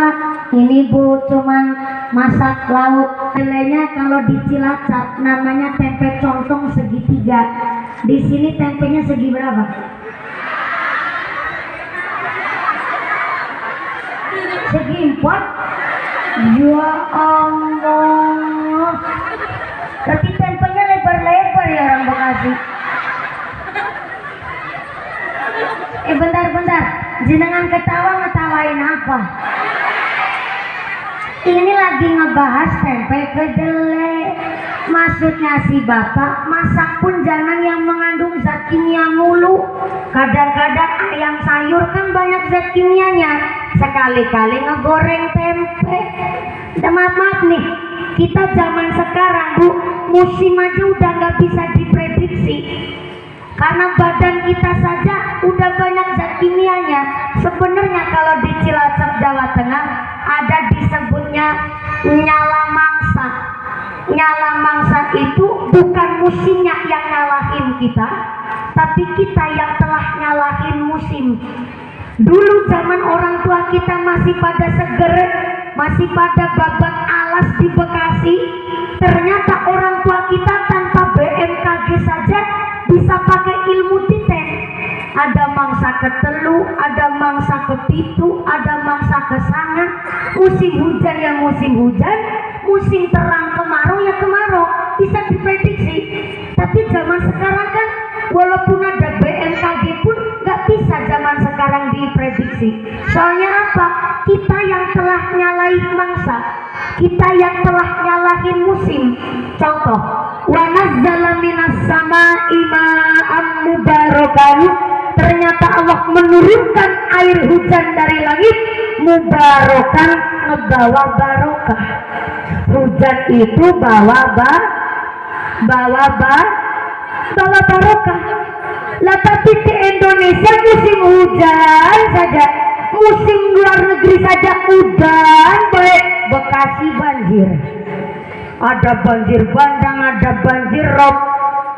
Pak, ini Bu cuman masak lauk. Lelenya kalau di Cilacap namanya tempe contong segitiga. Di sini tempenya segi berapa? Segi 4. Ya Allah. Tapi tempenya lebar-lebar ya orang Bekasi. Bentar, jenengan ketawa ngetawain apa? Ini lagi ngebahas tempe kedelai. Maksudnya si bapak masak pun jangan yang mengandung zat kimia mulu. Kadang-kadang ayam sayur kan banyak zat kimianya. Sekali-kali ngegoreng tempe. Maaf nih, kita zaman sekarang Bu, musim aja udah nggak bisa diprediksi. Karena badan kita saja udah banyak zat kimianya. Sebenarnya kalau di Cilacap Jawa Tengah ada disebutnya nyala mangsa. Nyala mangsa itu bukan musimnya yang nyalahin kita, tapi kita yang telah nyalahin musim. Dulu zaman orang tua kita masih pada seger, masih pada babat alas di Bekasi. Ternyata orang tua kita tanpa BMKG saja bisa pakai ilmu titek. Ada mangsa ketelu, ada mangsa kepitu, ada mangsa kesanga. Musim hujan ya musim hujan, musim terang kemarau ya kemarau, bisa diprediksi. Tapi zaman sekarang kan walaupun ada BMKG pun nggak bisa zaman sekarang diprediksi. Soalnya apa? Kita yang telah nyalain mangsa, kita yang telah nyalahin musim. Contoh, wa nazzala minas samaa'i ma'an mubarakan. Ternyata Allah menurunkan air hujan dari langit, mubarakan, ngebawa barokah. Hujan itu bawa barokah. Lah tapi di Indonesia musim hujan saja, musim luar negeri saja udan baik. Bekasi banjir, ada banjir bandang, ada banjir rob,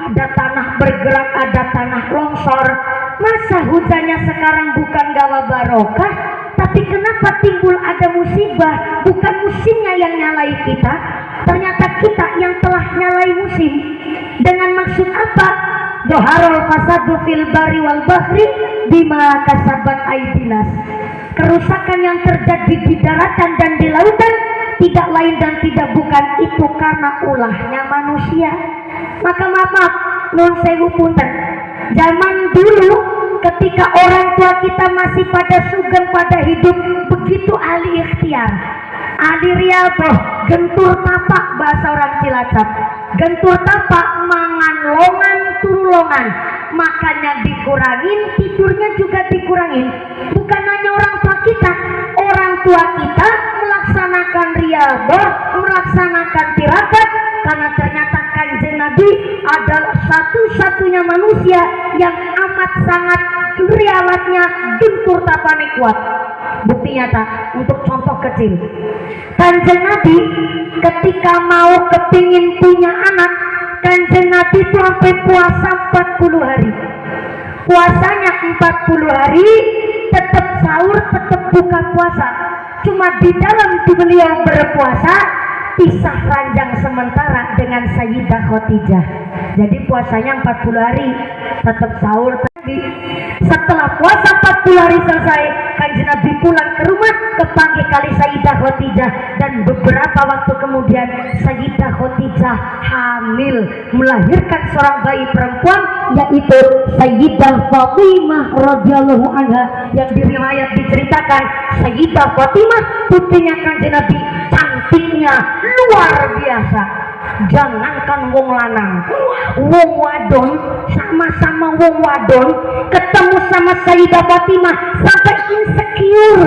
ada tanah bergerak, ada tanah longsor. Masa hujannya sekarang bukan gawa barokah? Tapi kenapa timbul ada musibah? Bukan musimnya yang nyalai kita, ternyata kita yang telah nyalai musim. Dengan maksud apa? Doharul fasadu fil bari wal bahri bima kasabat aidinas. Kerusakan yang terjadi di daratan dan di lautan tidak lain dan tidak bukan itu karena ulahnya manusia. Maka maaf, nun sewu punten. Zaman dulu ketika orang tua kita masih pada sugeng pada hidup, begitu ahli ikhtiar, ahli riaboh, gentur tapak bahasa orang Cilacap. Gentur tapak mangan longan turulongan, makannya dikurangin, tidurnya juga dikurangin. Bukan hanya orang tua kita melaksanakan riaboh, melaksanakan tirakat, karena ternyata Kanjeng Nabi adalah satu-satunya manusia yang amat sangat riawatnya gentur tapane kuat. Bukti nyata untuk contoh kecil, Kanjeng Nabi ketika mau kepingin punya anak, Kanjeng Nabi itu sampai puasa 40 hari. Puasanya 40 hari, tetap sahur, tetap buka puasa. Cuma di dalam beliau berpuasa pisah ranjang sementara dengan Sayyidah Khadijah. Jadi puasanya 40 hari, tetap sahur. Setelah puasa 40 hari selesai, Kanjeng Nabi pulang ke rumah, kepanggil kali Sayyidah Khadijah, dan beberapa waktu kemudian Sayyidah Khadijah hamil, melahirkan seorang bayi perempuan, yaitu Sayyidah Fatimah radhiyallahu anha. Yang diriwayat diceritakan Sayyidah Fatimah putrinya Kanjeng Nabi, cantiknya luar biasa. Jangankan wong lanang, wong wadon, sama-sama wong wadon ketemu sama Sayyidah Fatimah sampai insecure.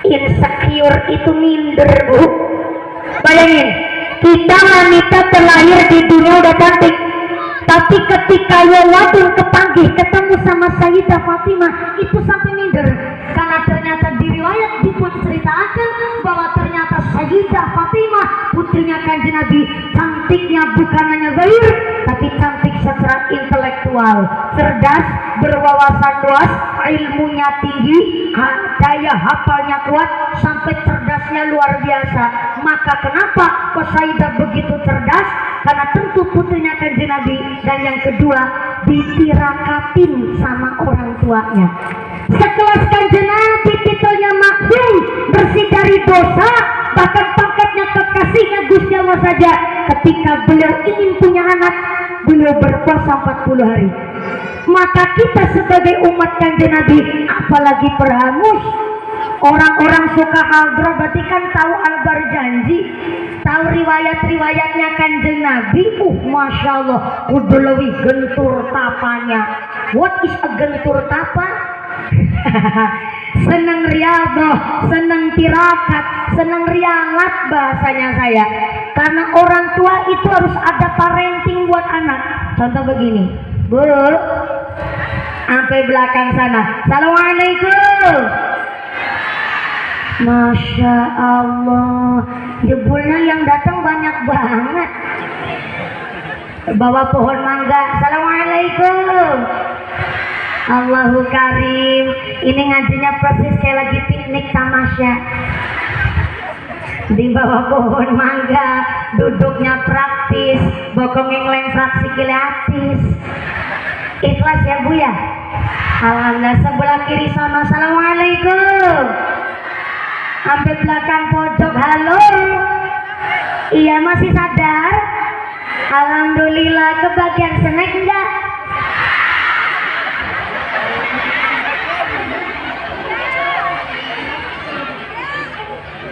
Insecure itu minder, Bu. Bayangin, kita wanita terlahir di dunia udah cantik, tapi ketika wong wadon kepanggih ketemu sama Sayyidah Fatimah itu sampai minder. Karena ternyata diriwayat dipun ceritakan bahwa ternyata Sayyidah Fatimah putrinya Kanjeng Nabi cantiknya bukan hanya zahir, tapi cantik secara intelektual, cerdas, berwawasan luas, ilmunya tinggi, daya hafalnya kuat, sampai cerdasnya luar biasa. Maka kenapa kok Sayyidah begitu cerdas? Karena tentu putrinya Kanjeng Nabi. Dan yang kedua, ditirakatin sama orang tuanya. Sekelas Kanjeng Nabi, titelnya maksum, bersih dari dosa, bahkan pangkatnya kekasihnya Gusti Allah saja. Ketika beliau ingin punya anak, beliau berpuasa 40 hari. Maka kita sebagai umat Kanjeng Nabi, apalagi peramus, orang-orang suka hadroh, berarti kan tahu albar janji, tahu riwayat-riwayatnya Kanjeng Nabi. Masya Allah, udah lebih gentur tapanya. What is a gentur tapa? Seneng riadoh, seneng tirakat, seneng rialat bahasanya saya. Karena orang tua itu harus ada parenting buat anak. Contoh begini, Bu, sampai belakang sana, assalamualaikum. Masya Allah, jebulnya yang datang banyak banget. Bawa pohon mangga, assalamualaikum. Allahu Karim. Ini ngajinya persis kayak lagi piknik tamasya. Di bawah pohon mangga, duduknya praktis, bokongnya ngelengkrak sikile atis. Ikhlas ya Bu ya. Alhamdulillah. Sebelah kiri sono, assalamualaikum. Sampai belakang pojok, halo. Iya masih sadar? Alhamdulillah. Kebagian snack enggak?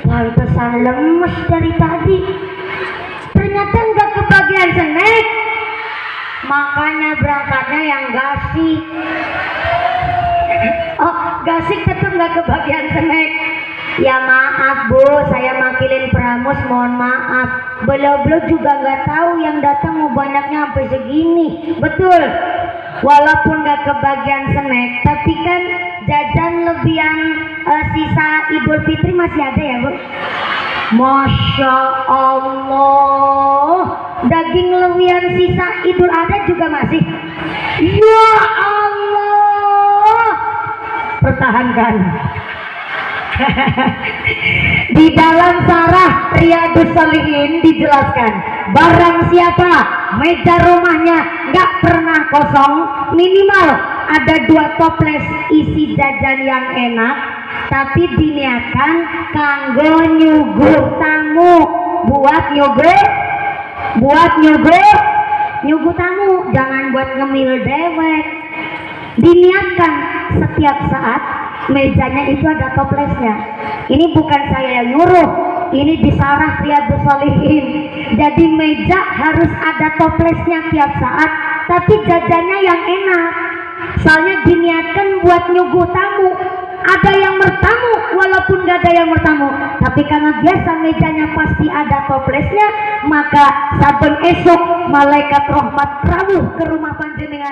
Pantesan lemes dari tadi. Ternyata enggak kebagian snack. Makanya berangkatnya yang gasik. Oh, gasik tetap enggak kebagian snack. Ya maaf Bu, saya makilin pramus, mohon maaf. Beliau-beliau juga nggak tahu yang datang mau banyaknya sampai segini. Betul. Walaupun nggak kebagian snack, tapi kan jajan lebihan sisa Idul Fitri masih ada ya Bu? Masya Allah. Daging lebihan sisa Idul Adha juga masih. Ya Allah. Pertahankan. Di dalam Sarah Riyadus Shalihin dijelaskan, barang siapa meja rumahnya nggak pernah kosong, minimal ada 2 toples isi jajan yang enak, tapi diniatkan kanggo nyuguh tamu, buat nyuguh tamu, jangan buat ngemil dewek. Diniatkan setiap saat mejanya itu ada toplesnya. Ini bukan saya yang nyuruh, ini di Sarah Riyadus Shalihin. Jadi meja harus ada toplesnya tiap saat, tapi jajannya yang enak. Soalnya diniatkan buat nyuguh tamu. Ada yang bertamu, walaupun gak ada yang bertamu, tapi karena biasa mejanya pasti ada toplesnya, maka saben esok malaikat rahmat rawuh ke rumah panjenengan.